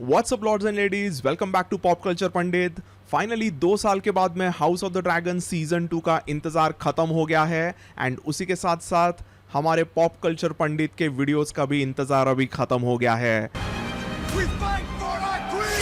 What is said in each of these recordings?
WhatsApp lords and ladies, welcome back to pop culture Pandit. Finally 2 साल के बाद में house of the dragon season 2 का इंतजार खत्म हो गया है एंड उसी के साथ साथ हमारे पॉप कल्चर पंडित के वीडियोस का भी इंतजार अभी खत्म हो गया है। We fight for our queen!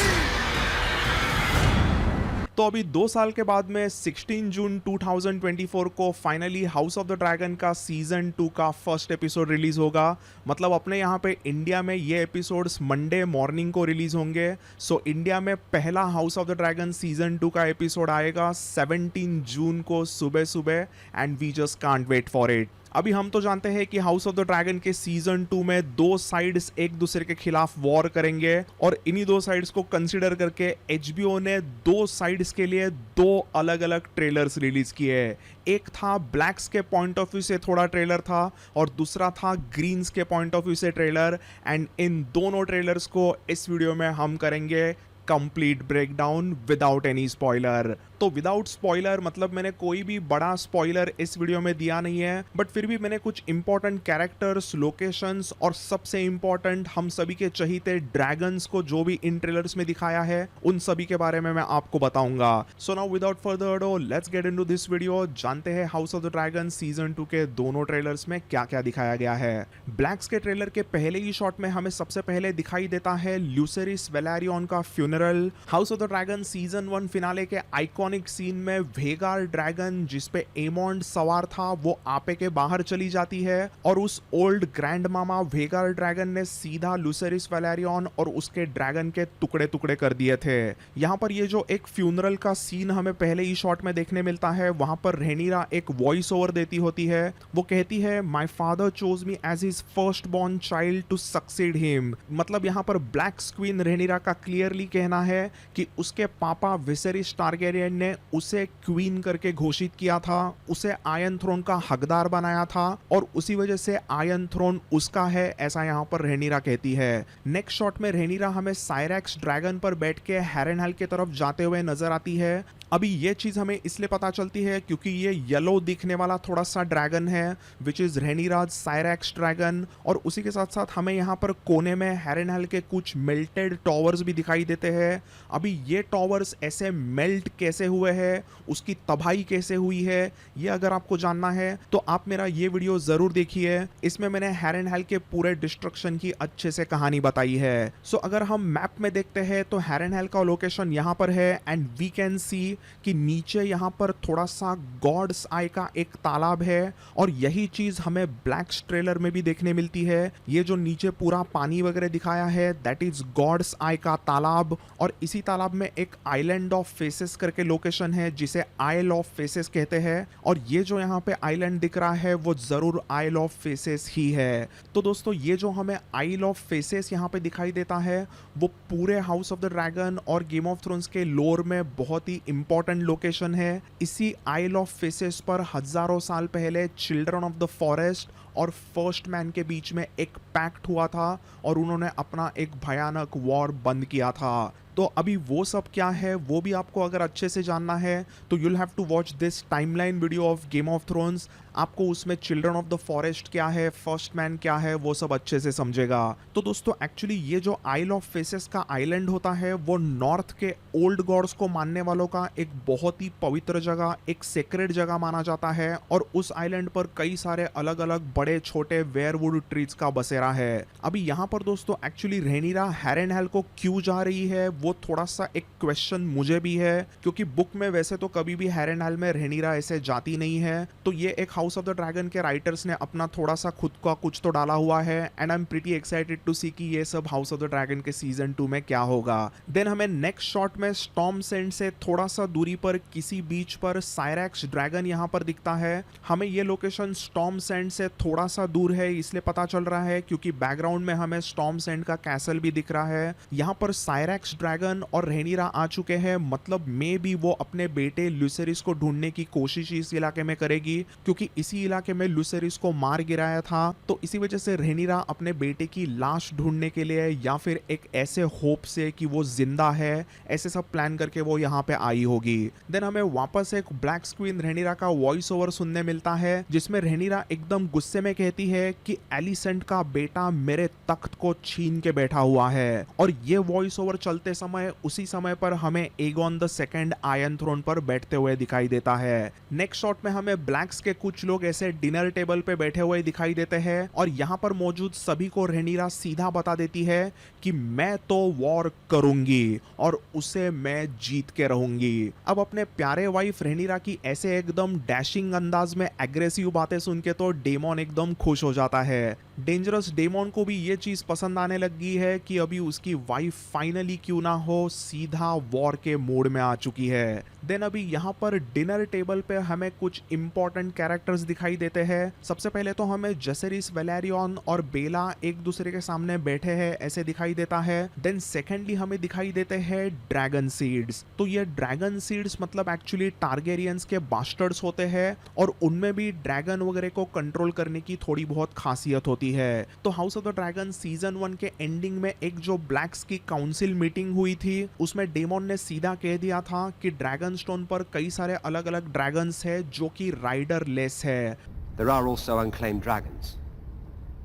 तो अभी 2 साल के बाद में 16 जून 2024 को finally house of the dragon का सीजन 2 का फर्स्ट एपिसोड रिलीज होगा। मतलब अपने यहाँ पे इंडिया में ये एपिसोड्स मंडे मॉर्निंग को रिलीज होंगे। सो इंडिया में पहला house of the dragon season 2 का एपिसोड आएगा 17 जून को सुबह सुबह and we just can't wait for it. अभी हम तो जानते हैं कि हाउस ऑफ द ड्रैगन के सीजन 2 में 2 साइड्स एक दूसरे के खिलाफ वॉर करेंगे और इन्हीं 2 साइड्स को कंसीडर करके एचबीओ ने 2 साइड्स के लिए 2 अलग अलग ट्रेलर्स रिलीज किए हैं। एक था ब्लैक्स के पॉइंट ऑफ व्यू से थोड़ा ट्रेलर था और दूसरा था ग्रीन्स के पॉइंट ऑफ व्यू से ट्रेलर। एंड इन दोनों ट्रेलर्स को इस वीडियो में हम करेंगे complete breakdown without any spoiler. तो विदाउट स्पॉइलर मतलब मैंने कोई भी बड़ा स्पॉइलर इस वीडियो में दिया नहीं है, बट फिर भी मैंने कुछ इंपॉर्टेंट कैरेक्टर्स, लोकेशंस और सबसे इंपॉर्टेंट हम सभी के चहीते ड्रैगन्स को जो भी इन ट्रेलर्स में दिखाया है उन सभी के बारे में मैं आपको बताऊंगा। So now without further ado let's get into this video. जानते हैं House of the dragon season 2 के दोनों ट्रेलर्स में क्या क्या दिखाया गया है। ब्लैक्स के ट्रेलर के पहले ही शॉट में हमें सबसे पहले दिखाई देता है ल्यूसेरिस वेलेरियन का funeral. House of the dragon season 1 finale के आइकॉनिक सीन में वेगार ड्रैगन जिसपे एमोंड सवार था वो आपे के बाहर चली जाती है और उस ओल्ड ग्रैंड मामा वेगार ड्रैगन ने सीधा लूसेरिस वेलेरियन और उसके ड्रैगन के टुकड़े टुकड़े कर दिए थे। यहाँ पर ये जो एक फ्यूनरल का सीन हमें पहले ही शॉट में देखने मिलता है, वहां पर रेनिरा एक वॉइस ओवर देती होती है। वो कहती है my father chose me as his first born child to succeed him. मतलब यहाँ पर ब्लैक क्वीन रेनिरा का क्लियरली कहना है कि उसके पापा विसेरिस टारगेरियन ने उसे क्वीन करके घोषित किया था, उसे आयरन थ्रोन का हकदार बनाया था और उसी वजह से आयरन थ्रोन उसका है, ऐसा यहाँ पर रेनिरा कहती है। नेक्स्ट शॉट में रेनिरा हमें साइरेक्स ड्रैगन पर बैठ के हैरनहेल की तरफ जाते हुए नजर आती है। अभी ये चीज हमें इसलिए पता चलती है क्योंकि ये येलो दिखने वाला थोड़ा सा ड्रैगन है विच इज रेनिराज साइरेक्स ड्रैगन। और उसी के साथ साथ हमें यहाँ पर कोने में हैरनहेल के कुछ मेल्टेड टॉवर्स भी दिखाई देते हैं। अभी ये टॉवर्स ऐसे मेल्ट कैसे हुए हैं, उसकी तबाही कैसे हुई है, ये अगर आपको जानना है तो आप मेरा ये वीडियो जरूर देखिए। इसमें मैंने हैरनहेल के पूरे डिस्ट्रक्शन की अच्छे से कहानी बताई है। सो अगर हम मैप में देखते हैं तो हैरनहेल का लोकेशन यहाँ पर है एंड वी कैन सी कि नीचे यहाँ पर थोड़ा सा गॉड्स आई का एक तालाब है और यही चीज हमें ब्लैक्स ट्रेलर में भी देखने मिलती है। ये जो नीचे पूरा पानी वगैरह दिखाया है दैट इज गॉड्स आई का तालाब और इसी तालाब में एक आइलैंड ऑफ फेसेस करके लोकेशन है जिसे आइल ऑफ फेसेस कहते हैं और ये जो यहाँ पे आइलैंड दिख रहा है वो जरूर आइल ऑफ फेसेस ही है। तो दोस्तों ये जो हमें आइल ऑफ फेसेस यहाँ पे दिखाई देता है वो पूरे हाउस ऑफ द ड्रैगन और गेम ऑफ थ्रोन्स के लोर में बहुत ही इंपॉर्टेंट लोकेशन है। इसी आइल ऑफ फेसेस पर हजारों साल पहले चिल्ड्रन ऑफ द फॉरेस्ट और फर्स्ट मैन के बीच में एक पैक्ट हुआ था और उन्होंने अपना एक भयानक वॉर बंद किया था। तो अभी वो सब क्या है वो भी आपको अगर अच्छे से जानना है तो you'll have to watch this timeline video of game of thrones. आपको उसमें चिल्ड्रन ऑफ द फॉरेस्ट क्या है, फर्स्ट मैन क्या है, वो सब अच्छे से समझेगा। तो दोस्तों एक्चुअली ये जो आइल ऑफ फेसेस का आइलैंड होता है वो नॉर्थ के ओल्ड गॉड्स को मानने वालों का एक बहुत ही पवित्र जगह, एक सेक्रेड जगह माना जाता है और उस आइलैंड पर कई सारे अलग अलग बड़े छोटे वेयरवुड ट्रीज का बसेरा है। अभी यहाँ पर दोस्तों एक्चुअली रेनिरा हैरनहेल को क्यों जा रही है वो थोड़ा सा एक क्वेश्चन मुझे भी है क्योंकि बुक में वैसे तो कभी भी हैरनहेल में रेनिरा ऐसे जाती नहीं है। तो ये एक हाउस ऑफ द ड्रैगन के राइटर्स ने अपना थोड़ा सा खुद का कुछ तो डाला हुआ है and I am pretty excited to see कि ये सब हाउस ऑफ द ड्रैगन के सीजन 2 में क्या होगा। देन हमें नेक्स्ट शॉट में स्टॉर्म सेंड से थोड़ा सा दूरी पर किसी बीच पर साइरेक्स ड्रैगन यहाँ पर दिखता है। हमें ये लोकेशन स्टॉर्म सेंड से थोड़ा सा दूर है इसलिए पता चल रहा है क्योंकि बैकग्राउंड में हमें स्टॉर्म सेंड का कैसल भी दिख रहा है। यहाँ पर साइरेक्स ड्रैगन और रेनिरा आ चुके हैं, मतलब मे भी वो अपने बेटे ल्यूसेरिस को ढूंढने की कोशिश इस इलाके में करेगी क्योंकि इसी इलाके में लुसेरिस को मार गिराया था, तो इसी वजह से रहेनिरा अपने बेटे की लाश ढूंढने के लिए या फिर एक ऐसे होप से कि वो जिंदा है, ऐसे सब प्लान करके वो यहाँ पे आई होगी। देन हमें वापस एक ब्लैक स्क्रीन रहेनिरा का वॉइस ओवर सुनने मिलता है, जिसमें रहेनिरा एकदम गुस्से में कहती है कि एलिसेंट का बेटा मेरे तख्त को छीन के बैठा हुआ है। और ये वॉइस ओवर चलते समय उसी समय पर हमें Aegon the second iron throne पर बैठते हुए दिखाई देता है। नेक्स्ट शॉट में हमें ब्लैक्स के कुछ लोग ऐसे डिनर टेबल पे बैठे हुए दिखाई देते हैं और यहाँ पर मौजूद सभी को रहेनिरा सीधा बता देती है कि मैं तो वॉर करूंगी और उसे मैं जीत के रहूंगी। अब अपने प्यारे वाइफ रहेनिरा की ऐसे एकदम डैशिंग अंदाज में एग्रेसिव बातें सुन के तो डेमन एकदम खुश हो जाता है। डेंजरस डेमन को भी ये चीज पसंद आने लगी है कि अभी उसकी वाइफ फाइनली क्यों ना हो सीधा वॉर के मोड में आ चुकी है। देन अभी यहाँ पर डिनर टेबल पे हमें कुछ इंपॉर्टेंट कैरेक्टर्स दिखाई देते हैं। सबसे पहले तो हमें जसेरिस वेलेरियन और बेला एक दूसरे के सामने बैठे हैं ऐसे दिखाई देता है। देन सेकेंडली हमें दिखाई देते हैं ड्रैगन सीड्स। तो ये ड्रैगन सीड्स मतलब एक्चुअली टारगेरियंस के बास्टर्ड्स होते हैं और उनमें भी ड्रैगन वगैरह को कंट्रोल करने की थोड़ी बहुत खासियत होती है। तो house of the dragon season 1 के एंडिंग में एक जो ब्लैक्स की काउंसिल मीटिंग हुई थी, उसमें डेमन ने सीधा कह दिया था कि ड्रैगन स्टोन पर कई सारे अलग अलग ड्रैगन्स है जो कि राइडर लेस है। There are also unclaimed dragons.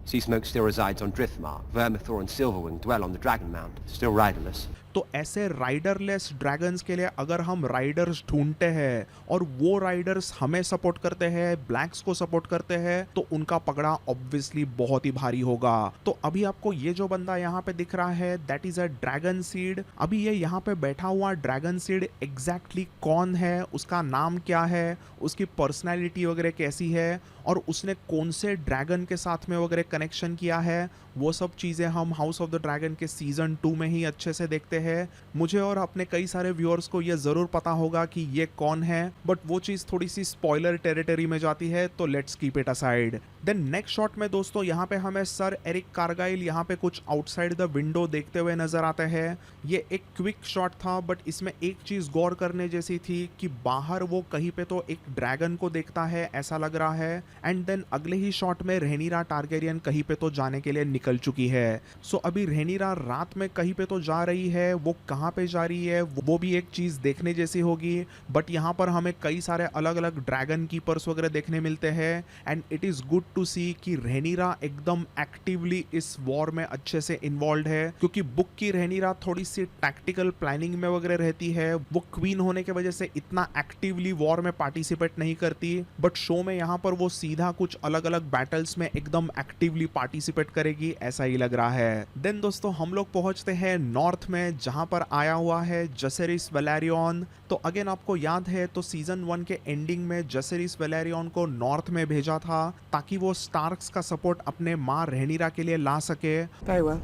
Sea Smoke still resides on Driftmark. Vermithor and Silverwing dwell on the Dragon Mound, still riderless. तो ऐसे राइडरलेस ड्रैगन्स के लिए अगर हम राइडर्स ढूंढते हैं और वो राइडर्स हमें सपोर्ट करते हैं, ब्लैक्स को सपोर्ट करते हैं, तो उनका पगड़ा ऑब्वियसली बहुत ही भारी होगा। तो अभी आपको ये जो बंदा यहाँ पे दिख रहा है that is a dragon seed. अभी ये यहाँ पे बैठा हुआ ड्रैगन सीड एग्जैक्टली कौन है, उसका नाम क्या है, उसकी पर्सनैलिटी वगैरह कैसी है और उसने कौन से ड्रैगन के साथ में वगैरह कनेक्शन किया है, वो सब चीज़ें हम हाउस ऑफ द ड्रैगन के सीजन 2 में ही अच्छे से देखते हैं। मुझे और अपने कई सारे व्यूअर्स को ये ज़रूर पता होगा कि ये कौन है, बट वो चीज़ थोड़ी सी स्पॉइलर टेरिटरी में जाती है, तो let's keep it aside. Then next shot में दोस्तों यहाँ पे हमें सर एरिक कारगाइल यहाँ पे कुछ आउटसाइड द विंडो देखते हुए नजर आते हैं। ये एक क्विक शॉट था, बट इसमें एक चीज़ गौर करने जैसी थी कि बाहर वो कहीं पे तो एक ड्रैगन को देखता है ऐसा लग रहा है, एंड देन अगले ही शॉट में रहेनिरा टारगेरियन कहीं पे तो जाने के लिए निकल चुकी है। सो अभी रहेनिरा रात में कहीं पे तो जा रही है, वो कहाँ पे जा रही है वो भी एक चीज़ देखने जैसी होगी। बट यहाँ पर हमें कई सारे अलग अलग ड्रैगन कीपर्स वगैरह देखने मिलते हैं, and it is good to see कि रहेनिरा एकदम एक्टिवली इस वॉर में अच्छे से इन्वॉल्व है, क्योंकि बुक की रहेनिरा थोड़ी सी टैक्टिकल प्लानिंग में वगैरह रहती है। वो क्वीन होने की वजह से इतना एक्टिवली वॉर में पार्टिसिपेट नहीं करती, बट शो में यहाँ पर वो सीधा कुछ अलग अलग बैटल्स में एकदम एक्टिवली पार्टिसिपेट करेगी ऐसा ही लग रहा है। देन दोस्तों हम लोग पहुंचते हैं नॉर्थ में, जहां पर आया हुआ है जसेरिस वेलेरियन। तो अगेन आपको याद है तो सीजन 1 के एंडिंग में जसेरिस वेलेरियन को नॉर्थ में भेजा था ताकि वो स्टार्क्स का सपोर्ट अपने माँ रहेनिरा के लिए ला सके। Very well.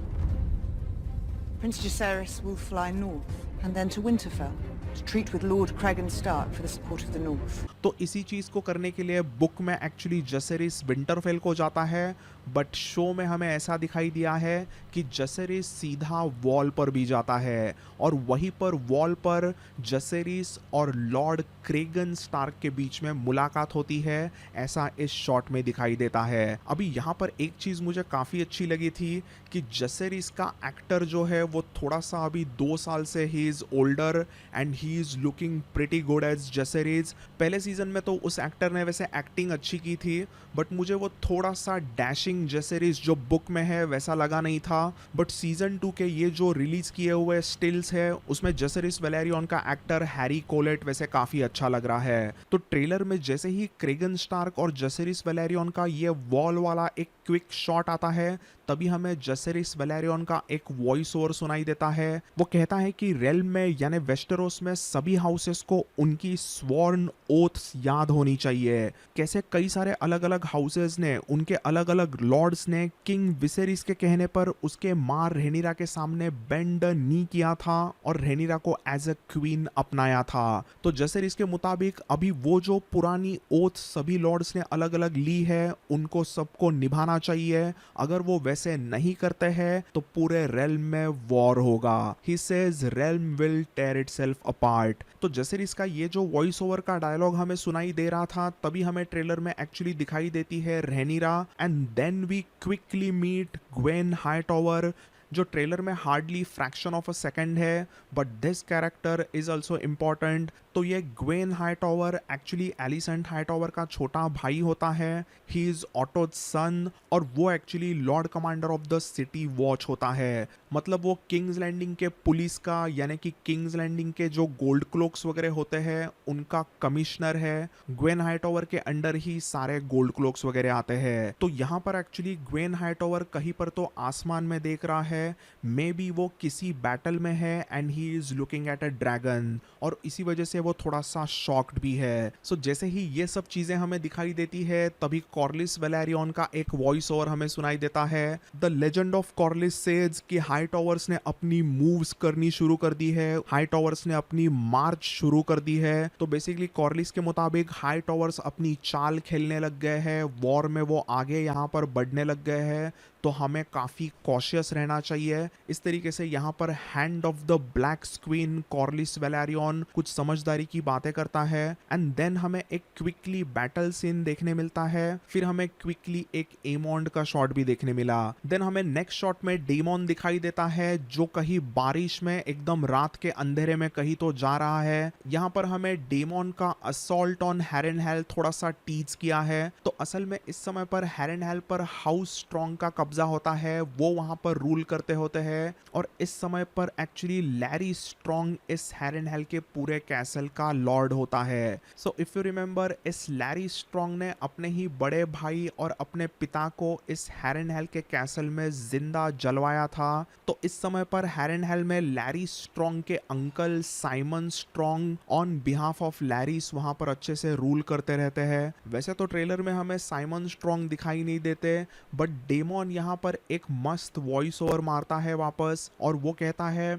Prince Jacaerys will fly north and then to Winterfell to treat with Lord Cragan Stark for the support of the North. तो इसी चीज़ को करने के लिए बुक में एक्चुअली जसेरिस विंटरफेल को जाता है, बट शो में हमें ऐसा दिखाई दिया है कि जसेरिस सीधा वॉल पर भी जाता है और वहीं पर वॉल पर जसेरिस और लॉर्ड क्रेगन स्टार्क के बीच में मुलाकात होती है, ऐसा इस शॉट में दिखाई देता है। अभी यहाँ पर एक चीज़ मुझे काफ़ी अच्छी लगी थी कि जसेरिस का एक्टर जो है वो थोड़ा सा अभी 2 साल से he is older and he is looking pretty good as Jaehaerys. पहले सीजन में तो उस एक्टर ने वैसे एक्टिंग अच्छी की थी, बट मुझे वो थोड़ा सा डैशिंग जसेरिस जो बुक में है वैसा लगा नहीं था। बट सीजन 2 के ये जो रिलीज किए हुए स्टिल्स है उसमें जसेरिस वेलेरियन का एक्टर हैरी कोलेट वैसे काफ़ी अच्छा लग रहा है। तो ट्रेलर में जैसे ही क्रेगन स्टार्क और जसेरिस वेलेरियन का ये वॉल वाला एक क्विक शॉट आता है, तभी हमें जसेरिस वेलेरियन का एक वॉइस ओवर सुनाई देता है। वो कहता है कि रेल्म में यानी वेस्टेरोस में सभी हाउसेस को उनकी स्वॉर्न ओथ्स याद होनी चाहिए। कैसे कई सारे अलग अलग हाउसेस ने, उनके अलग अलग लॉर्ड्स ने किंग विसेरिस के कहने पर उसके मां रहेनिरा के सामने बेंड नी किया था और रहेनिरा को एज अ क्वीन अपनाया था। तो जसेरिस के मुताबिक अभी वो जो पुरानी ओथ सभी लॉर्ड्स ने अलग अलग ली है उनको सबको निभाना चाहिए। अगर वो वैसे नहीं करते हैं तो पूरे रेल्म में वॉर होगा। He says realm will tear itself apart। तो जसेरिस का ये जो वॉइस ओवर का डायलॉग हमें हमें सुनाई दे रहा था तभी हमें ट्रेलर में एक्चुअली दिखाई देती है Rhaenyra and then we quickly meet Gwayne Hightower जो ट्रेलर में hardly fraction of a second है but this character is also important. तो ये Gwayne Hightower actually Alicent Hightower का छोटा भाई होता है, ही इज ऑटोज सन और वो actually Lord commander of the city watch होता है। मतलब वो किंग्स लैंडिंग के पुलिस का यानी कि किंग्स लैंडिंग के जो गोल्ड क्लोक्स वगैरह होते हैं उनका कमिश्नर है। ग्वेन हाइटॉवर के अंडर ही सारे गोल्ड क्लोक्स वगैरह आते हैं। तो यहाँ पर एक्चुअली ग्वेन हाइटॉवर कहीं पर तो आसमान में देख रहा है, मे बी वो किसी बैटल में है and he is looking at a dragon और इसी वजह से वो थोड़ा सा शॉक्ड भी है। सो जैसे ही ये सब चीजें हमें दिखाई देती है तभी कॉर्लिस वेलेरियन का एक वॉइस ओवर हमें सुनाई देता है। The legend of Corlys says कि हाई टॉवर्स ने अपनी मूव्स करनी शुरू कर दी है, हाई टॉवर्स ने अपनी मार्च शुरू कर दी है। तो बेसिकली कॉर्लिस के मुताबिक हाई टॉवर्स अपनी चाल खेलने लग गए हैं, वॉर में वो आगे यहाँ पर बढ़ने लग गए हैं, तो हमें काफ़ी कॉशियस रहना चाहिए। इस तरीके से यहाँ पर hand of the black queen Corlys Velaryon कुछ समझदारी की बातें करता है एंड देन हमें एक क्विकली बैटल सीन देखने मिलता है। फिर हमें क्विकली एक एमोंड का शॉट भी देखने मिला। देन हमें नेक्स्ट शॉट में डेमोन दिखाई देता है जो कहीं बारिश में एकदम रात के अंधेरे में कहीं तो जा रहा है। यहाँ पर हमें डेमोन का असॉल्ट ऑन हैरेनहेल थोड़ा सा टीज किया है। तो असल में इस समय पर हैरेनहेल पर हाउस स्ट्रॉन्ग का कब्जा होता है, वो वहां पर रूल करते होते हैं और इस समय पर एक्चुअली लैरी स्ट्रॉन्ग इस हैरेनहेल के पूरे कैसल का लॉर्ड होता है। सो इफ यू रिमेंबर इस लैरी स्ट्रॉन्ग ने अपने ही बड़े भाई और अपने पिता को इस हैरेनहेल के कैसल में जिंदा जलवाया था। तो इस समय पर हैरेनहेल में लैरी स्ट्रॉन्ग के uncle Simon Strong on behalf of Larys वहां पर अच्छे से रूल करते रहते हैं। वैसे तो ट्रेलर में हमें साइमन स्ट्रॉन्ग दिखाई नहीं देते बट डेमोन यहाँ पर एक मस्त वॉइस ओवर मारता है वापस और वो कहता है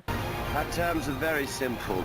Our terms are very simple.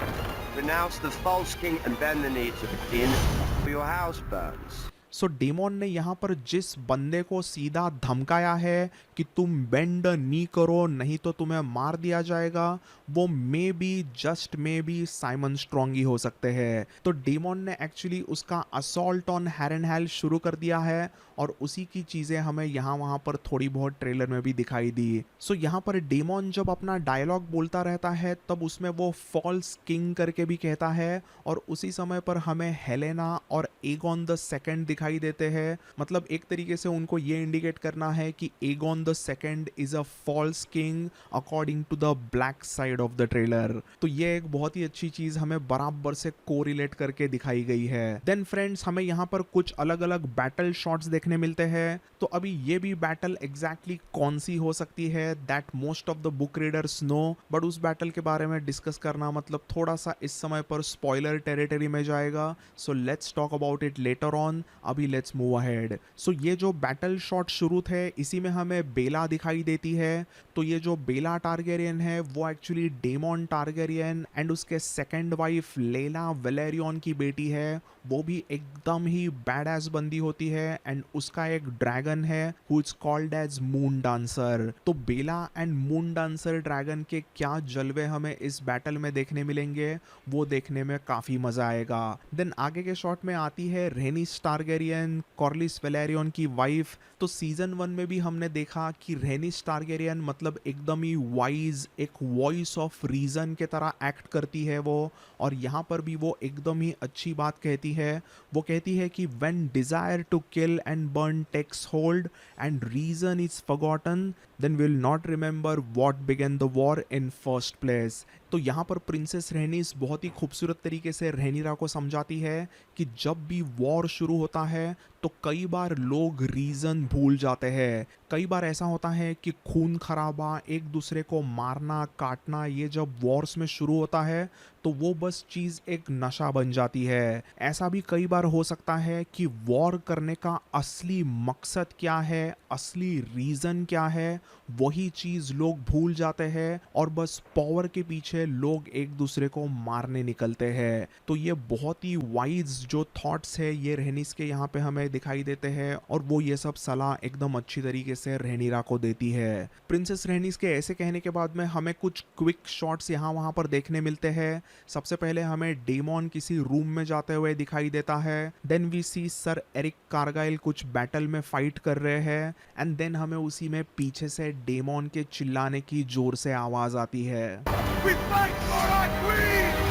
Renounce the false king and bend the knee to the king, or your house burns. So demon ने यहाँ पर जिस बंदे को सीधा धमकाया है कि तुम बेंड नी करो नहीं तो तुम्हें मार दिया जाएगा, वो may be just may be Simon Strong ही हो सकते हैं। तो डेमोन ने एक्चुअली उसका असॉल्ट ऑन हैरेनहेल शुरू कर दिया है और उसी की चीज़ें हमें यहाँ वहाँ पर थोड़ी बहुत ट्रेलर में भी दिखाई दी। सो यहाँ पर डेमोन जब अपना डायलॉग बोलता रहता है तब उसमें वो फॉल्स किंग करके भी कहता है और उसी समय पर हमें हेलेना और एगॉन द सेकंड दिखाई देते हैं। मतलब एक तरीके से उनको ये इंडिकेट करना है कि Aegon the second is a false king according to the black side of the trailer. तो ये एक बहुत ही अच्छी चीज हमें बराबर से कोरिलेट करके दिखाई गई है। देन फ्रेंड्स हमें यहाँ पर कुछ अलग अलग बैटल शॉट्स देखने मिलते हैं। तो अभी ये भी बैटल एग्जैक्टली कौन सी हो सकती है that most of the book readers know, but उस बैटल के बारे में डिस्कस करना मतलब थोड़ा सा इस समय पर स्पॉइलर टेरिटरी में जाएगा। So let's talk about it later on, अभी लेट्स मूव अहेड। सो ये जो बैटल शॉट शुरू थे इसी में हमें बेला दिखाई देती है। तो ये जो बेला टारगेरियन है वो एक्चुअली डेमोन टारगेरियन एंड उसके सेकंड वाइफ लेला वेलेरियन की बेटी है। वो भी एकदम ही बैड एस बंदी होती है एंड उसका एक ड्रैगन है who is called as moon dancer. तो Baela and moon dancer dragon के क्या जलवे हमें इस बैटल में देखने मिलेंगे वो देखने में काफी मजा आएगा। देन आगे के शॉट में आती है रेनिस टारगेरियन कॉर्लिस वेलेरियन की वाइफ। तो सीजन 1 में भी हमने देखा कि रेनिस टारगेरियन मतलब एकदम ही वाइज एक वॉइस ऑफ रीजन के तरह एक्ट करती है वो, और यहाँ पर भी वो एकदम ही अच्छी बात कहती है। वो कहती है कि when desire to kill and burn takes hold and reason is forgotten then will not remember what began the war in first place. तो यहाँ पर प्रिंसेस रेनिस बहुत ही खूबसूरत तरीके से रेनिरा को समझाती है कि जब भी वॉर शुरू होता है तो कई बार लोग रीज़न भूल जाते हैं। कई बार ऐसा होता है कि खून खराबा, एक दूसरे को मारना काटना, ये जब वॉर्स में शुरू होता है तो वो बस चीज़ एक नशा बन जाती है। ऐसा भी कई बार हो सकता है कि वॉर करने का असली मकसद क्या है, असली रीज़न क्या है, वही चीज़ लोग भूल जाते हैं और बस पावर के पीछे लोग एक दूसरे को मारने निकलते हैं। तो ये बहुत ही वाइज जो थॉट्स है ये रेनिस के यहाँ पे हमें दिखाई देते हैं और वो ये सब सलाह एकदम अच्छी तरीके से रेनिरा को देती है। प्रिंसेस रेनिस के ऐसे कहने के बाद में हमें कुछ क्विक शॉट्स यहाँ वहाँ पर देखने मिलते हैं सबसे पहले हमें डेमॉन किसी रूम में जाते हुए दिखाई देता है, then we see sir Erryk Cargyll कुछ बैटल में फाइट कर रहे हैं, एंड देन हमें उसी में पीछे से डेमॉन के चिल्लाने की जोर से आवाज आती है। We fight for our queen!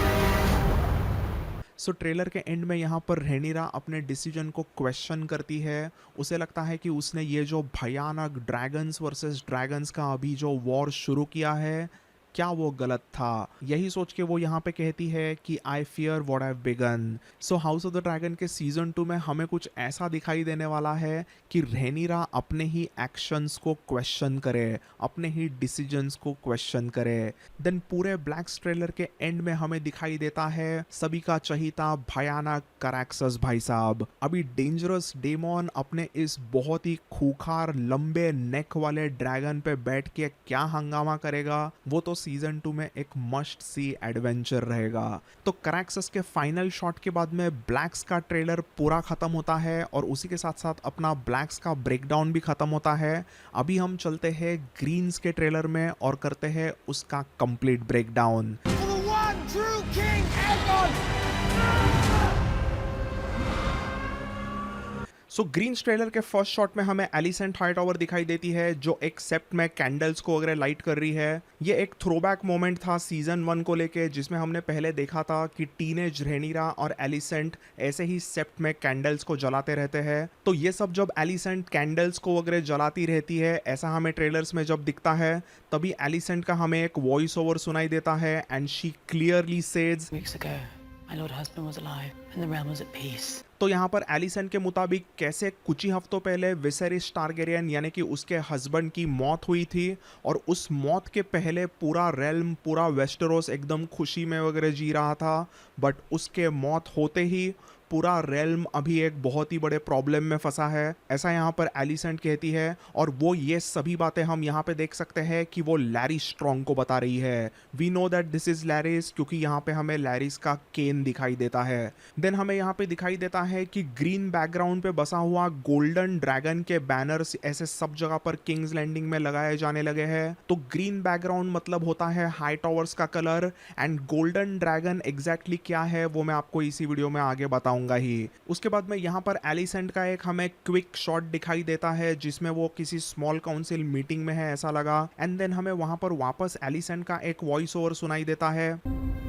So trailer के एंड में यहाँ पर रहेनिरा अपने डिसीजन को क्वेश्चन करती है। उसे लगता है कि उसने ये जो भयानक ड्रैगन्स वर्सेस ड्रैगन्स का अभी जो वॉर शुरू किया है, क्या वो गलत था। यही सोच के वो यहाँ पे कहती है कि I fear what I have begun. So house of the dragon के सीजन 2 में हमें कुछ ऐसा दिखाई देने वाला है कि रहेनिरा अपने ही एक्शंस को क्वेश्चन करे, अपने ही डिसीजंस को क्वेश्चन करे। देन पूरे ब्लैक्स ट्रेलर के एंड में हमें दिखाई देता है सभी का चहीता भयानक करैक्सस भाई साहब। अभी डेंजरस डेमॉन अपने इस बहुत ही खूंखार लंबे नेक वाले ड्रैगन पे बैठ के क्या हंगामा करेगा, वो तो सीजन 2 में एक मस्ट सी एडवेंचर रहेगा। तो करैक्सस के फाइनल शॉट के बाद में ब्लैक्स का ट्रेलर पूरा खत्म होता है और उसी के साथ साथ अपना ब्लैक्स का ब्रेकडाउन भी खत्म होता है। अभी हम चलते हैं ग्रीन्स के ट्रेलर में और करते हैं उसका complete breakdown. For the one true king, Aegon! So green trailer के फर्स्ट शॉट में हमें एलिसेंट हाईटॉवर दिखाई देती है जो एक सेप्ट में कैंडल्स को वगैरह लाइट कर रही है। ये एक थ्रोबैक मोमेंट था सीजन 1 को लेके, जिसमें हमने पहले देखा था कि टीनेज रहेनिरा और एलिसेंट ऐसे ही सेप्ट में कैंडल्स को जलाते रहते हैं। तो ये सब जब एलिसेंट कैंडल्स को वगैरह जलाती रहती है, ऐसा हमें ट्रेलर्स में जब दिखता है, तभी एलिसेंट का हमें एक वॉइस ओवर सुनाई देता है and she clearly says, Weeks ago, my lord husband was alive and the realm was at peace. तो यहाँ पर एलिसेंट के मुताबिक कैसे कुछ ही हफ्तों पहले विसेरिस टारगेरियन यानी कि उसके हस्बैंड की मौत हुई थी और उस मौत के पहले पूरा रेल्म, पूरा वेस्टेरोस एकदम खुशी में वगैरह जी रहा था, बट उसके मौत होते ही पूरा रेल्म अभी एक बहुत ही बड़े प्रॉब्लम में फंसा है, ऐसा यहाँ पर एलिसेंट कहती है। और वो ये सभी बातें हम यहाँ पे देख सकते हैं कि वो लैरिस स्ट्रॉन्ग को बता रही है। We know that this is Larys क्योंकि यहाँ पे हमें लैरिस का केन दिखाई देता है। देन हमें यहाँ पे दिखाई देता है कि ग्रीन बैकग्राउंड पे बसा हुआ गोल्डन ड्रैगन के बैनर्स ऐसे सब जगह पर किंग्स लैंडिंग में लगाए जाने लगे हैं। तो ग्रीन बैकग्राउंड मतलब होता है हाई टॉवर्स का colour, and golden dragon exactly क्या है वो मैं आपको इसी वीडियो में आगे बताऊंगा ही। उसके बाद में यहाँ पर एलिसेंट का एक हमें क्विक शॉट दिखाई देता है जिसमें वो किसी स्मॉल काउंसिल मीटिंग में है ऐसा लगा, एंड देन हमें वहां पर वापस एलिसेंट का एक वॉइस ओवर सुनाई देता है।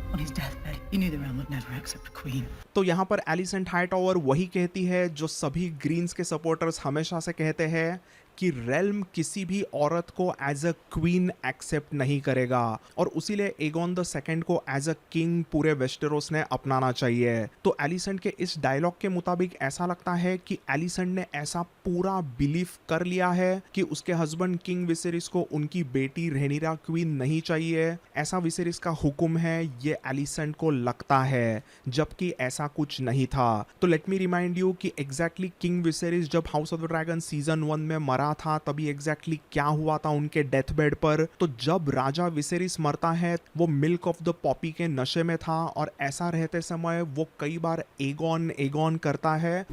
On his deathbed, he knew the realm would never accept a queen. तो यहाँ पर एलिसेंट हाईटॉवर वही कहती है जो सभी ग्रीन्स के सपोर्टर्स हमेशा से कहते हैं कि रेल्म किसी भी औरत को एज अ क्वीन एक्सेप्ट नहीं करेगा, और उसीलिए एगोन द सेकंड को एज अ किंग पूरे वेस्टेरोस ने अपनाना चाहिए। तो एलिसेंट के इस डायलॉग के मुताबिक ऐसा लगता है कि एलिसेंट ने ऐसा पूरा बिलीव कर लिया है कि उसके हस्बैंड किंग विसेरिस को उनकी बेटी रहेनिरा क्वीन नहीं चाहिए, ऐसा विसेरिस का हुक्म है, ये एलिसेंट को लगता है, जबकि ऐसा कुछ नहीं था। तो लेट मी रिमाइंड यू कि एग्जैक्टली किंग विसेरिस जब house of the dragon season 1 में मरा था तभी एग्जैक्टली क्या हुआ था उनके डेथ बेड पर। तो जब राजा विसेरिस मरता है वो मिल्क ऑफ द पॉपी के नशे में था, और ऐसा रहते समय वो कई बार एगोन एगोन करता है।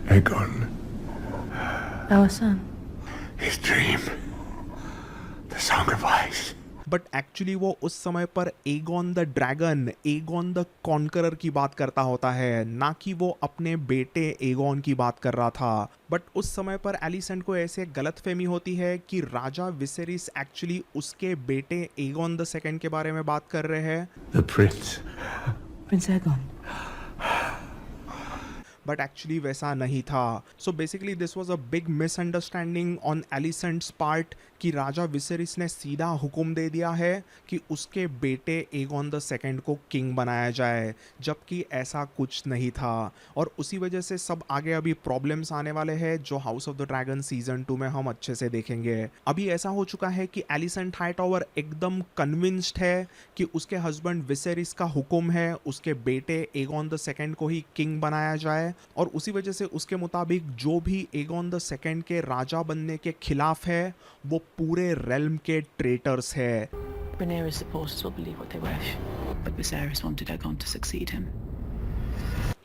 Aegon, Our son. his dream, the Song of Ice. But actually वो उस समय पर Aegon the dragon, Aegon the conqueror की बात करता होता है, ना कि वो अपने बेटे एगोन की बात कर रहा था। बट उस समय पर एलिसेंट को ऐसे गलतफहमी होती है कि राजा विसेरिस एक्चुअली उसके बेटे एगोन द सेकंड के बारे में बात कर रहे हैं, The Prince. Prince Aegon. But actually वैसा नहीं था। So basically this was a big misunderstanding on Alicent's part कि राजा विसेरिस ने सीधा हुक्म दे दिया है कि उसके बेटे एगोन द सेकंड को किंग बनाया जाए, जबकि ऐसा कुछ नहीं था। और उसी वजह से सब आगे अभी प्रॉब्लम्स आने वाले हैं जो house of the dragon season 2 में हम अच्छे से देखेंगे। अभी ऐसा हो चुका है कि एलिसेंट हाईटॉवर एकदम कन्विंस्ड है कि उसके हस्बैंड विसेरिस का हुक्म है उसके बेटे एगोन द सेकंड को ही किंग बनाया जाए, और उसी वजह से उसके मुताबिक जो भी एगोन द सेकंड के राजा बनने के खिलाफ है वो पूरे रेल्म के ट्रेटर्स है। Rhaenyra's supporters will believe what they wish, but Viserys wanted Aegon to succeed him.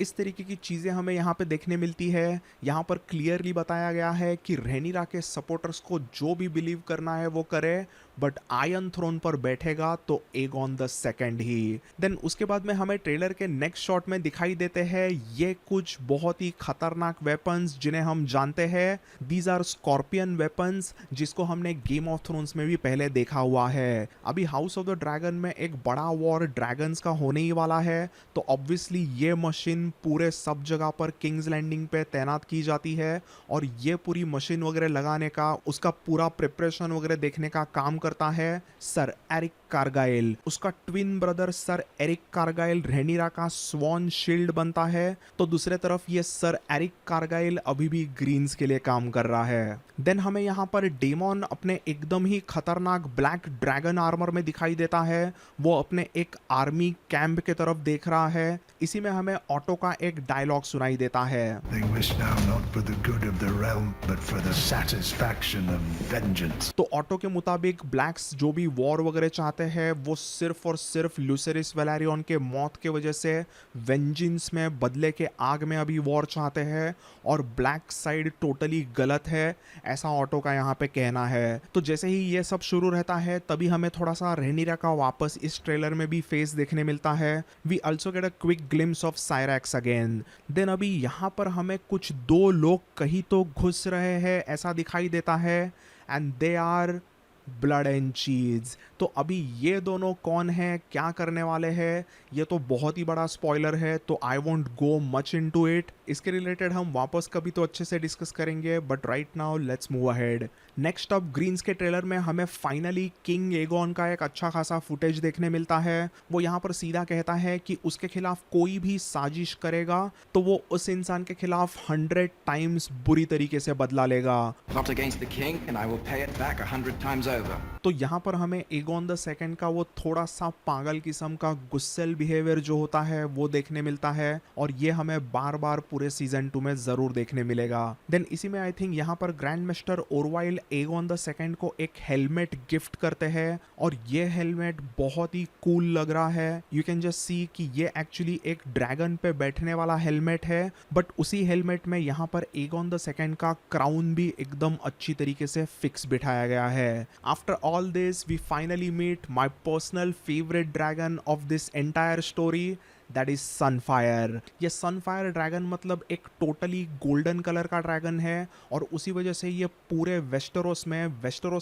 इस तरीके की चीज़ें हमें यहाँ पे देखने मिलती है। यहाँ पर क्लियरली बताया गया है कि रहेनिरा के सपोर्टर्स को जो भी बिलीव करना है वो करे, बट आयरन थ्रोन पर बैठेगा तो एगॉन द सेकंड ही। देन उसके बाद में हमें ट्रेलर के नेक्स्ट शॉट में दिखाई देते हैं ये कुछ बहुत ही खतरनाक वेपन्स जिन्हें हम जानते हैं। दीज आर स्कॉर्पियन वेपन्स, जिसको हमने गेम ऑफ थ्रोन्स में भी पहले देखा हुआ है। अभी हाउस ऑफ द ड्रैगन में एक बड़ा वॉर ड्रैगन्स का होने ही वाला है, तो ऑब्वियसली ये मशीन पूरे सब जगह पर किंग्स लैंडिंग पे तैनात की जाती है और ये पूरी मशीन वगैरह लगाने का, उसका पूरा प्रिपरेशन वगैरह देखने का काम करता है सर एरिक कारगाइल। उसका twin brother sir Erryk Cargyll Rhaenyra का स्वॉन शील्ड बनता है, तो दूसरे तरफ ये सर एरिक कारगाइल अभी भी ग्रीन्स के लिए काम कर रहा है। देन हमें यहाँ पर डेमॉन अपने एकदम ही खतरनाक ब्लैक ड्रैगन आर्मर में दिखाई देता है। वो अपने एक आर्मी कैंप की तरफ देख रहा है। इसी में हमें ऑटो का एक डायलॉग सुनाई देता है। They wish now not for the good of the realm, but for the satisfaction of vengeance. तो ऑटो के मुताबिक ब्लैक्स जो भी वॉर वगैरह चाहते हैं वो सिर्फ और सिर्फ लुसेरिस वेलारियन के मौत के वजह से वेंजेंस में, बदले के आग में अभी वॉर चाहते हैं, और ब्लैक साइड टोटली गलत है, ऐसा ऑटो का यहाँ पे कहना है। तो जैसे ही ये सब शुरू रहता है तभी हमें थोड़ा सा रेनिरा का वापस इस ट्रेलर में भी फेस देखने मिलता है। We also get a quick glimpse of Syrax again. Then अभी यहाँ पर हमें कुछ दो लोग कहीं तो घुस रहे हैं ऐसा दिखाई देता है, and they are blood and cheese. तो अभी ये दोनों कौन है, क्या करने वाले हैं, ये तो बहुत ही बड़ा स्पॉइलर है, तो I won't go much into it. इसके रिलेटेड हम वापस कभी तो अच्छे से डिस्कस करेंगे, but right now let's move ahead. Next up greens के ट्रेलर में हमें फाइनली किंग एगॉन का एक अच्छा खासा फुटेज देखने मिलता है। वो यहाँ पर सीधा कहता है कि उसके खिलाफ कोई भी साजिश करेगा तो वो उस इंसान के खिलाफ 100 टाइम्स बुरी तरीके से बदला लेगा। Not against the king, and I will pay it back 100 times over. तो यहाँ पर हमें एगॉन द सेकंड का वो थोड़ा सा पागल किस्म का गुस्सेल बिहेवियर जो होता है वो देखने मिलता है, और ये हमें बार बार पूरे सीजन 2 में जरूर देखने मिलेगा। देन इसी में आई थिंक यहाँ पर grand master Orwyle Aegon the second को एक हेलमेट गिफ्ट करते हैं, और ये हेलमेट बहुत ही कूल लग रहा है। यू कैन जस्ट सी कि ये एक्चुअली एक ड्रैगन पे बैठने वाला हेलमेट है, बट उसी हेलमेट में यहाँ पर एगॉन द सेकंड का क्राउन भी एकदम अच्छी तरीके से फिक्स बिठाया गया है। After all this we finally meet my personal favourite dragon of this entire story, that is Sunfire. ये सनफायर ड्रैगन मतलब एक टोटली गोल्डन कलर का ड्रैगन है, और उसी वजह से ये पूरे वेस्टरोस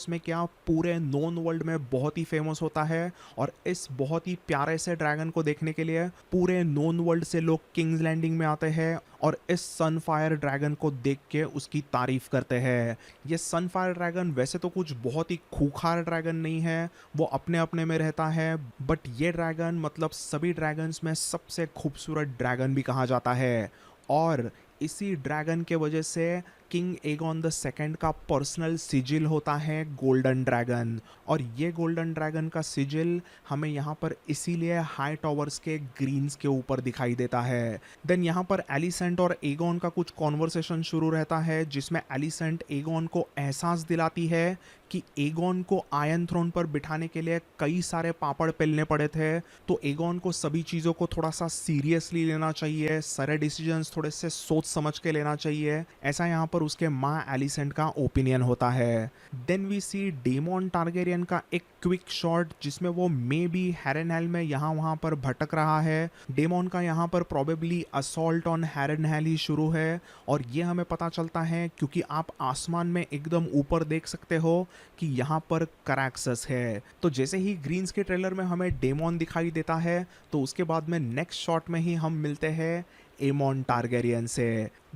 में क्या पूरे नोन वर्ल्ड में बहुत ही फेमस होता है। और इस बहुत ही प्यारे से ड्रैगन को देखने के लिए पूरे नोन वर्ल्ड से लोग किंग्स लैंडिंग में आते हैं और इस सनफायर ड्रैगन को देख के उसकी तारीफ करते हैं। ये सनफायर ड्रैगन वैसे तो कुछ बहुत ही खूंखार ड्रैगन नहीं है, वो अपने अपने में रहता है, बट ये ड्रैगन मतलब सभी ड्रैगन्स में सबसे खूबसूरत ड्रैगन भी कहा जाता है। और इसी ड्रैगन के वजह से किंग एगॉन द सेकंड का पर्सनल सिजिल होता है गोल्डन ड्रैगन, और ये गोल्डन ड्रैगन का सिजिल हमें यहाँ पर इसीलिए हाई टॉवर्स के ग्रीन्स के ऊपर दिखाई देता है। देन यहाँ पर एलिसेंट और एगॉन का कुछ कॉन्वर्सेशन शुरू रहता है, जिसमें एलिसेंट एगॉन को एहसास दिलाती है कि एगॉन को आयरन थ्रोन पर बिठाने के लिए कई सारे पापड़ पेलने पड़े थे, तो एगॉन को सभी चीज़ों को थोड़ा सा सीरियसली लेना चाहिए, सारे डिसीजंस थोड़े से सोच समझ के लेना चाहिए, ऐसा यहाँ पर उसके माँ एलिसेंट का ओपिनियन होता है। Then we see Daemon Targaryen का एक क्विक शॉट जिसमें वो मे बी हैरेनहेल में यहाँ वहाँ पर भटक रहा है। डेमॉन का यहाँ पर प्रोबेबली असॉल्ट ऑन हैरेनहेल ही शुरू है, और ये हमें पता चलता है क्योंकि आप आसमान में एकदम ऊपर देख सकते हो कि यहाँ पर कराक्सस है। तो जैसे ही ग्रीन्स के ट्रेलर में हमें डेमॉन दिखाई देता है, तो उसके बाद में नेक्स्ट शॉट में ही हम मिलते हैं एमॉन टारगेरियन से।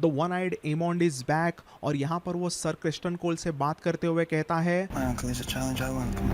The one eyed Aemond is back, और यहाँ पर वो सर क्रिस्टन कोल से बात करते हुए कहता है, My uncle is a challenge I welcome.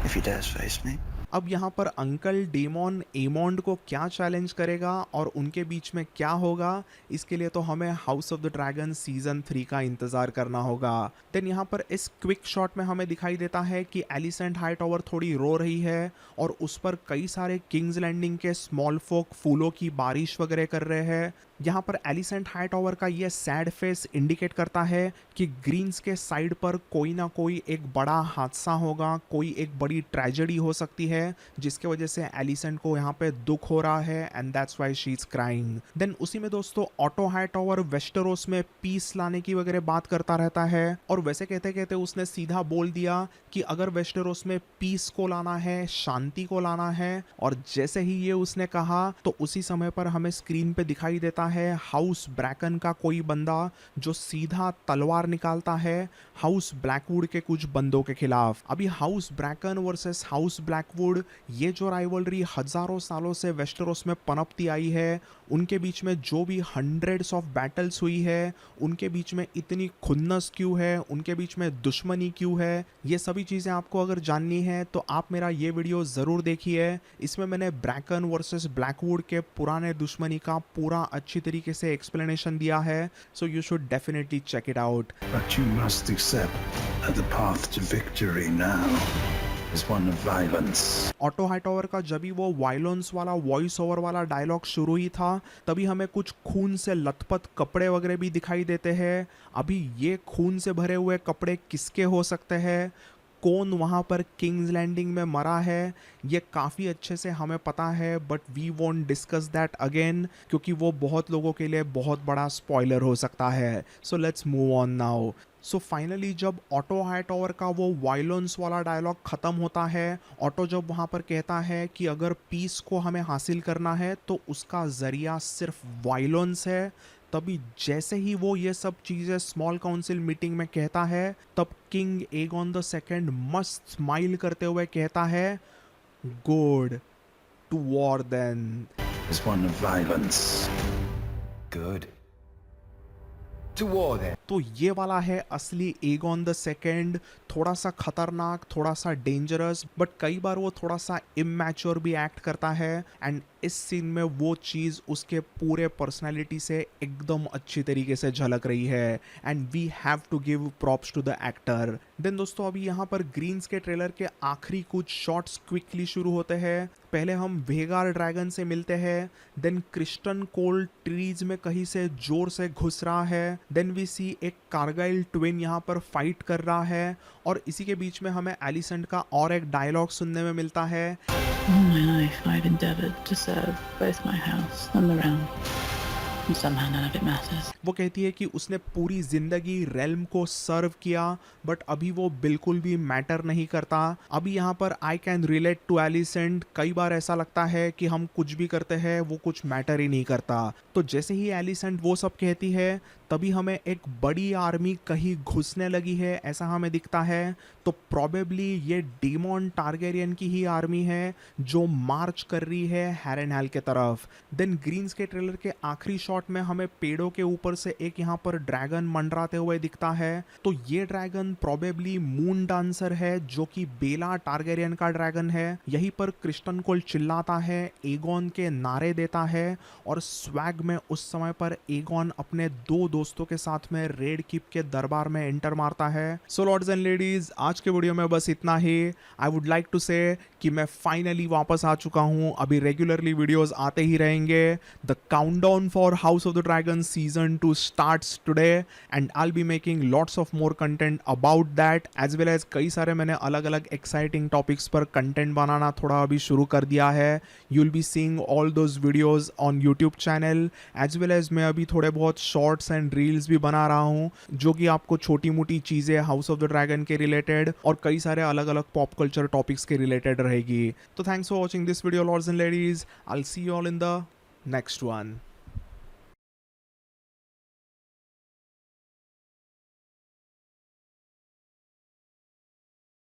If he dares face me. अब यहाँ पर अंकल डेमॉन एमॉन्ड को क्या चैलेंज करेगा और उनके बीच में क्या होगा, इसके लिए तो हमें house of the dragon season 3 का इंतजार करना होगा। देन यहाँ पर इस क्विक शॉट में हमें दिखाई देता है कि एलिसेंट हाई टॉवर थोड़ी रो रही है, और उस पर कई सारे किंग्स लैंडिंग के स्मॉल फोक फूलों की बारिश वगैरह कर रहे हैं। यहाँ पर एलिसेंट हाई टॉवर का ये सैड फेस इंडिकेट करता है कि ग्रीन्स के साइड पर कोई ना कोई एक बड़ा हादसा होगा, कोई एक बड़ी ट्रेजेडी हो सकती है, है जिसके वजह से एलिसेंट को यहाँ पे दुख हो रहा है and that's why she is crying. Then उसी में दोस्तों ऑटो हाईटॉवर वेस्टेरोस में पीस लाने की वगैरह बात करता रहता है और वैसे कहते कहते उसने सीधा बोल दिया कि अगर वेस्टेरोस में पीस को लाना है, शांति को लाना है, और जैसे ही ये उसने कहा तो उसी समय पर हमें स्क्रीन पे दिखाई देता है हाउस ब्रैकन का कोई बंदा जो सीधा तलवार निकालता है हाउस ब्लैकवुड के कुछ बंदों के खिलाफ। अभी house Bracon versus house Blackwood, ये जो राइवलरी हजारों सालों से वेस्टेरोस में पनपती आई है, उनके बीच में जो भी हंड्रेड्स ऑफ बैटल्स हुई है, उनके बीच में इतनी खुन्नस क्यों है, उनके बीच में दुश्मनी क्यों है, ये सभी चीज़ें आपको अगर जाननी है तो आप मेरा ये वीडियो ज़रूर देखिए। इसमें मैंने ब्रैकन वर्सेस ब्लैकवुड के पुराने दुश्मनी का पूरा अच्छी तरीके से एक्सप्लेनेशन दिया है, so you should definitely check it out. But you must accept that the path to victory now is one of violence. Otto Hightower का जब भी वो वायलेंस वाला वॉइस ओवर वाला डायलॉग शुरू ही था तभी हमें कुछ खून से लथपथ कपड़े वगैरह भी दिखाई देते हैं। अभी ये खून से भरे हुए कपड़े किसके हो सकते हैं, कौन वहाँ पर किंग्स लैंडिंग में मरा है, ये काफ़ी अच्छे से हमें पता है, but we won't discuss that again क्योंकि वो बहुत लोगों के लिए बहुत बड़ा स्पॉइलर हो सकता है। So let's move on now. So finally जब ऑटो हाईटॉवर का वो वायलेंस वाला डायलॉग ख़त्म होता है, ऑटो जब वहाँ पर कहता है कि अगर पीस को हमें हासिल करना है तो उसका ज़रिया सिर्फ वायलेंस है, तभी जैसे ही वो ये सब चीज़ें स्मॉल काउंसिल मीटिंग में कहता है तब किंग एगॉन द सेकंड मस्त स्माइल करते हुए कहता है, good, to war then. Is one of violence. Good. To war then. तो ये वाला है असली एगॉन द सेकंड, थोड़ा सा खतरनाक, थोड़ा सा डेंजरस, बट कई बार वो थोड़ा सा इमैच्योर भी एक्ट करता है एंड इस सीन में वो चीज़ उसके पूरे पर्सनालिटी से एकदम अच्छी तरीके से झलक रही है and we have to give props to the actor. Then दोस्तों अभी यहाँ पर ग्रीन्स के ट्रेलर के आखिरी कुछ शॉट्स क्विकली शुरू होते हैं। पहले हम वेगार ड्रैगन से मिलते हैं, देन क्रिस्टन कोल ट्रीज में कहीं से जोर से घुस रहा है, देन वी सी एक कारगाइल ट्विन यहाँ पर फाइट कर रहा है और इसी के बीच में हमें एलिसेंट का और एक डायलॉग सुनने में मिलता है, All my life I've endeavoured to serve both my house and the realm. And somehow none of it matters. वो कहती है कि उसने पूरी जिंदगी रेल्म को सर्व किया बट अभी वो बिल्कुल भी मैटर नहीं करता। अभी यहाँ पर I can relate to Alicent, कई बार ऐसा लगता है कि हम कुछ भी करते हैं वो कुछ मैटर ही नहीं करता। तो जैसे ही एलिसेंट वो सब कहती है तभी हमें एक बड़ी आर्मी कहीं घुसने लगी है ऐसा हमें दिखता है, तो प्रोबेबली ये डीमॉन टारगेरियन की ही आर्मी है जो मार्च कर रही है हैरेनहैल के तरफ। देन ग्रीन्स के ट्रेलर के आखिरी शॉट में हमें पेड़ों के ऊपर से एक यहाँ पर ड्रैगन मंडराते हुए दिखता है, तो ये ड्रैगन प्रोबेबली मून डांसर है जो कि बेला टारगेरियन का ड्रैगन है। यहीं पर क्रिस्टन कोल चिल्लाता है, एगॉन के नारे देता है और स्वैग में उस समय पर एगॉन अपने दो दोस्तों के साथ में रेड कीप के दरबार में एंटर मारता है। सो लॉर्ड्स एंड लेडीज, आज के वीडियो में बस इतना ही। आई वुड लाइक टू से कि मैं फाइनली वापस आ चुका हूँ। अभी रेगुलरली वीडियोस आते ही रहेंगे। The countdown for house of the dragon season 2 starts today and I will be making lots of more content about that as well as कई सारे मैंने अलग अलग एक्साइटिंग टॉपिक्स पर कंटेंट बनाना थोड़ा अभी शुरू कर दिया है। You will be seeing all those videos on YouTube channel as well as मैं अभी थोड़े बहुत शॉर्ट्स एंड रील्स भी बना रहा हूँ जो कि आपको छोटी मोटी चीज़ें हाउस ऑफ द ड्रैगन के रिलेटेड और कई सारे अलग अलग पॉप कल्चर टॉपिक्स के रिलेटेड रहेगी। तो thanks for watching this video lords and ladies. I will see you all in the next one.